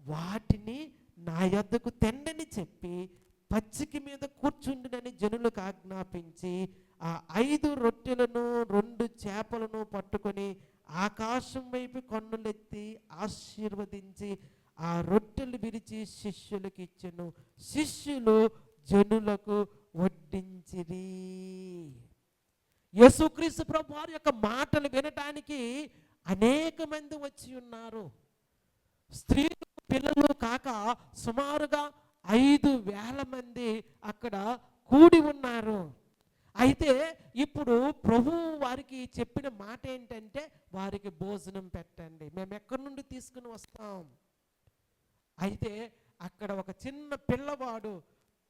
వాటిని నా యొద్దకు తెండని చెప్పి పచ్చిక మీద కూర్చుండునని జనులకు ఆజ్ఞాపించి ఆ 5 రొట్టెలను 2 చేపలను పట్టుకొని ఆకాశం వైపు కన్నులెత్తి ఆశీర్వదించి ఆ రొట్టెలు విరిచి శిష్యులకు ఇచ్చెను. శిష్యులు జనులకు వడ్డించిరి. యేసుక్రీస్తు ప్రభువారి యొక్క మాటలు వినటానికి అనేక మంది వచ్చి ఉన్నారు. స్త్రీలు, పిల్లలు కాక సుమారుగా 5,000 మంది అక్కడ కూడి ఉన్నారు. అయితే ఇప్పుడు ప్రభువు వారికి చెప్పిన మాట ఏంటంటే, వారికి భోజనం పెట్టండి, మేము ఎక్కడి నుండి తీసుకుని వస్తాం. అయితే అక్కడ ఒక చిన్న పిల్లవాడు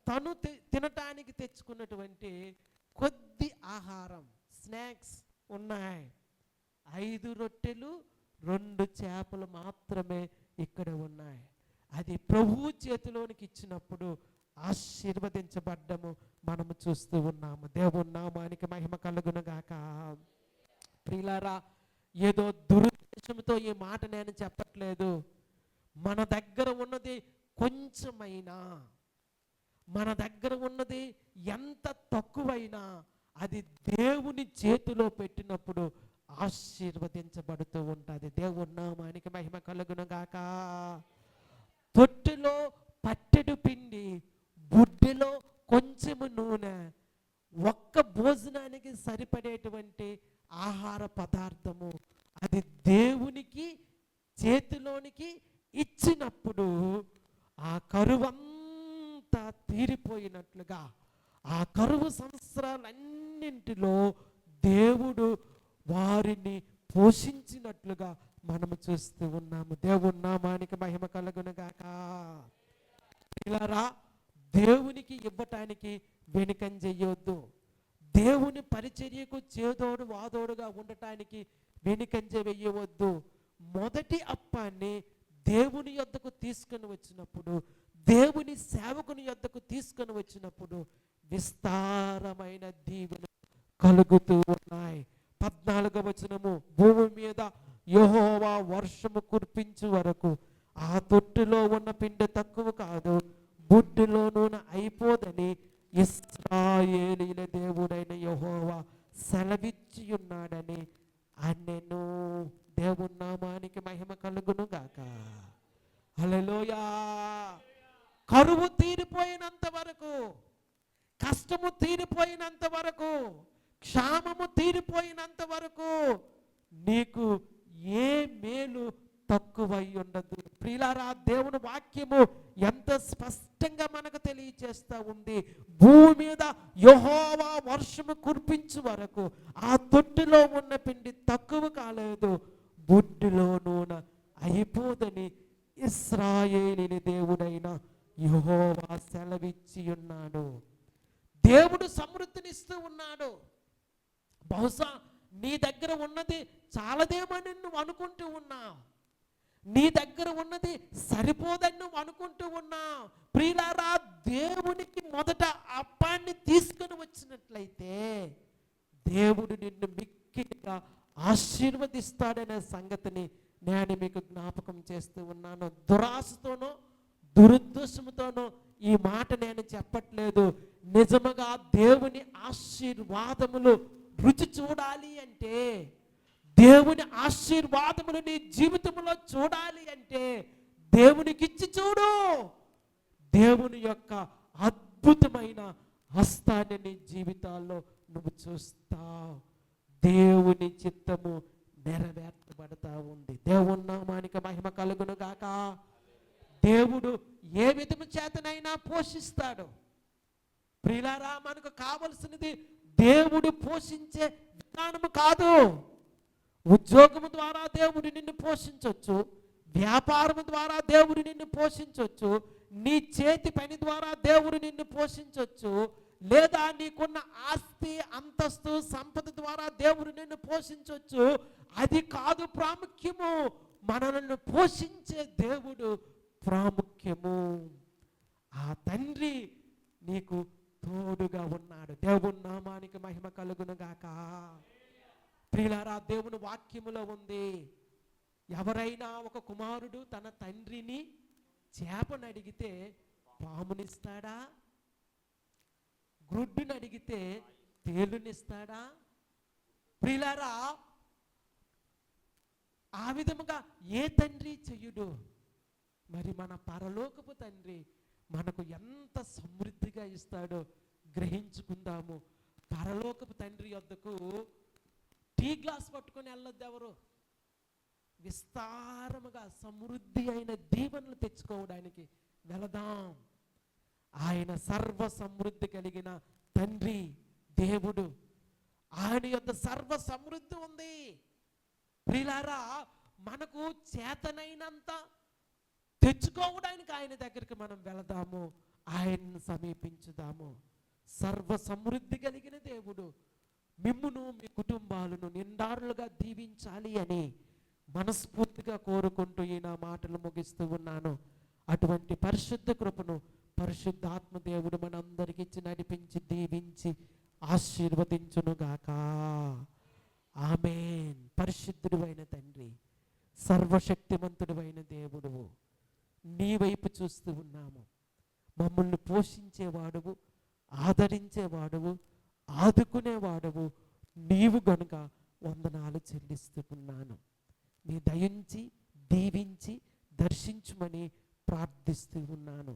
తను తినటానికి తెచ్చుకున్నటువంటి కొద్ది ఆహారం, స్నాక్స్ ఉన్నాయి. 5 రొట్టెలు 2 చేపలు మాత్రమే ఇక్కడ ఉన్నాయి. అది ప్రభువు చేతిలోనికి ఇచ్చినప్పుడు ఆశీర్వదించబడ్డము మనము చూస్తూ ఉన్నాము. దేవుని నామానికి మహిమ కలుగును గాక. ప్రియులారా, ఏదో దురుద్దేశంతో ఈ మాట నేను చెప్పట్లేదు. మన దగ్గర ఉన్నది కొంచెమైనా, మన దగ్గర ఉన్నది ఎంత తక్కువైనా అది దేవుని చేతిలో పెట్టినప్పుడు ఆశీర్వదించబడుతూ ఉంటుంది. దేవుని నామానికి మహిమ కలుగును గాక. తొట్టెలో పట్టెడు పిండి, బుడ్డిలో కొంచెము నూనె, ఒక్క భోజనానికి సరిపడేటువంటి ఆహార పదార్థము అది దేవునికి చేతిలోనికి ఇచ్చినప్పుడు ఆ కరువంతా తీరిపోయినట్లుగా, ఆ కరువు సంవత్సరాలన్నింటిలో దేవుడు వారిని పోషించినట్లుగా మనము చూస్తూ ఉన్నాము. దేవుని నామానికి మహిమ కలుగును గాక. పిల్లరా, దేవునికి ఇవ్వటానికి వెనుకంజెయ్యొద్దు. దేవుని పరిచర్యకు చేదోడు వాదోడుగా ఉండటానికి వెనుకంజ వెయ్యవద్దు. మొదటి అప్పాన్ని దేవుని యొద్దకు తీసుకొని వచ్చినప్పుడు, దేవుని సేవకుని యొద్దకు తీసుకొని వచ్చినప్పుడు విస్తారమైన దీవెన కలుగుతూ ఉన్నాయి. 14వ వచనము, భూమి మీద యెహోవా వర్షము కురిపించు వరకు ఆ తొట్టులో ఉన్న పిండి తక్కువ కాదు, బుడ్డిలో నూనె అయిపోదని ఇశ్రాయేలీల దేవుడైన యెహోవా సెలవిచ్చి ఉన్నాడని అనెను. దేవుని నామానికి మహిమ కలుగును గాక. హల్లెలూయా. కరువు తీరిపోయినంత వరకు, కష్టము తీరిపోయినంత వరకు, క్షామము తీరిపోయినంత వరకు నీకు ఏ మేలు తక్కువై ఉండదు. ప్రియులారా, దేవుని వాక్యము ఎంత స్పష్టంగా మనకు తెలియచేస్తూ ఉంది. భూమి మీద యెహోవా వర్షము కురిపించు వరకు ఆ తొట్టిలో ఉన్న పిండి తక్కువ కాలేదు, బుడ్డిలో నూనె అయిపోదని ఇశ్రాయేలీని దేవుడైన యెహోవా సెలవిచ్చి ఉన్నాడు. దేవుడు సమృద్ధినిస్తూ ఉన్నాడు. బహుశా నీ దగ్గర ఉన్నది చాలదేమని నువ్వు అనుకుంటూ ఉన్నావు, నీ దగ్గర ఉన్నది సరిపోదని నువ్వు అనుకుంటూ ఉన్నావు. ప్రియులారా, దేవునికి మొదట అప్పాన్ని తీసుకుని వచ్చినట్లయితే దేవుడు నిన్ను మిక్కిలిగా ఆశీర్వదిస్తాడనే సంగతిని నేను మీకు జ్ఞాపకం చేస్తూ ఉన్నాను. దురాశతోనో దురుద్దేశంతోనో ఈ మాట నేను చెప్పట్లేదు. నిజముగా దేవుని ఆశీర్వాదములు రుచి చూడాలి అంటే, దేవుని ఆశీర్వాదములు నీ జీవితంలో చూడాలి అంటే దేవునికి ఇచ్చి చూడు. దేవుని యొక్క అద్భుతమైన హస్తాన్ని నీ జీవితాల్లో నువ్వు చూస్తావు. దేవుని చిత్తము నెరవేర్చబడతా ఉంది. దేవుని నామానికి మహిమ కలుగును గాక. దేవుడు ఏ విధము చేతనైనా పోషిస్తాడు. ప్రియులారా, మనకు కావలసినది దేవుడు పోషించే విధానము కాదు. ఉద్యోగము ద్వారా దేవుడు నిన్ను పోషించవచ్చు, వ్యాపారం ద్వారా దేవుడు నిన్ను పోషించవచ్చు, నీ చేతి పని ద్వారా దేవుడు నిన్ను పోషించవచ్చు, లేదా నీకున్న ఆస్తి అంతస్తు సంపద ద్వారా దేవుడు నిన్ను పోషించవచ్చు. అది కాదు ప్రాముఖ్యము. మనల్ని పోషించే దేవుడు ప్రాముఖ్యము. ఆ తండ్రి నీకు తోడుగా ఉన్నాడు. దేవుని నామానికి మహిమ కలుగును గాక. ప్రియులారా, దేవుని వాక్యములో ఉంది, ఎవరైనా ఒక కుమారుడు తన తండ్రిని చేపను అడిగితే పామునిస్తాడా? గ్రుడ్డుని అడిగితే తేలునిస్తాడా? ప్రియులారా, ఆ విధముగా ఏ తండ్రి చెయ్యుడు. మరి మన పరలోకపు తండ్రి మనకు ఎంత సమృద్ధిగా ఇస్తాడో గ్రహించుకుందాము. పరలోకపు తండ్రి వద్దకు టీ గ్లాస్ పట్టుకొని వెళ్ళొద్దు ఎవరు. విస్తారముగా సమృద్ధి అయిన దీవెనలు తెచ్చుకోవడానికి వెళదాం. ఆయన సర్వ సమృద్ధి కలిగిన తండ్రి దేవుడు. ఆయన యొక్క సర్వ సమృద్ధి ఉంది. ప్రియులారా, మనకు చేతనైనంత తెచ్చుకోవడానికి ఆయన దగ్గరికి మనం వెళదాము, ఆయన్ని సమీపించుదాము. సర్వ సమృద్ధి కలిగిన దేవుడు మిమ్మును మీ కుటుంబాలను నిండారులుగా దీవించాలి అని మనస్ఫూర్తిగా కోరుకుంటూ ఈ నా మాటలు ముగిస్తూ ఉన్నాను. అటువంటి పరిశుద్ధ కృపను పరిశుద్ధాత్మ దేవుడు మనందరికి ఇచ్చి నడిపించి దీవించి ఆశీర్వదించునుగాక. ఆమేన్. పరిశుద్ధుడు అయిన తండ్రి, సర్వశక్తిమంతుడు అయిన దేవుడు, నీ వైపు చూస్తూ ఉన్నాము. మమ్మల్ని పోషించేవాడువు, ఆదరించేవాడువు, ఆదుకునేవాడువు నీవు గనుక వందనాలు చెల్లిస్తూ ఉన్నాను. నీ దయించి దీవించి దర్శించుమని ప్రార్థిస్తూ ఉన్నాను.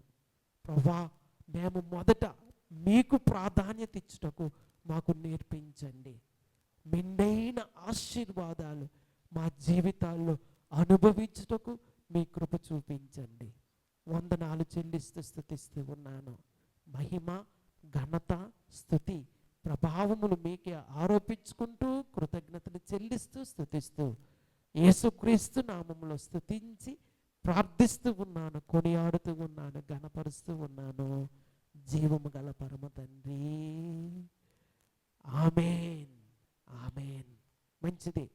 ప్రభువా, మేము మొదట మీకు ప్రాధాన్యత ఇచ్చుటకు మాకు నేర్పించండి. మెండైన ఆశీర్వాదాలు మా జీవితాల్లో అనుభవించుటకు మీ కృప చూపించండి. వందనాలు చెల్లిస్తూ స్తుతిస్తూ ఉన్నాను. మహిమ, ఘనత, స్తుతి, ప్రభావములు మీకే ఆరోపించుకుంటూ కృతజ్ఞతలు చెల్లిస్తూ స్తుతిస్తూ యేసుక్రీస్తు నామములో స్తుతించి ప్రార్థిస్తూ ఉన్నాను, కొనియాడుతూ ఉన్నాను, ఘనపరుస్తూ ఉన్నాను. జీవము గల పరమ తండ్రి. ఆమేన్. ఆమేన్. మంచిది.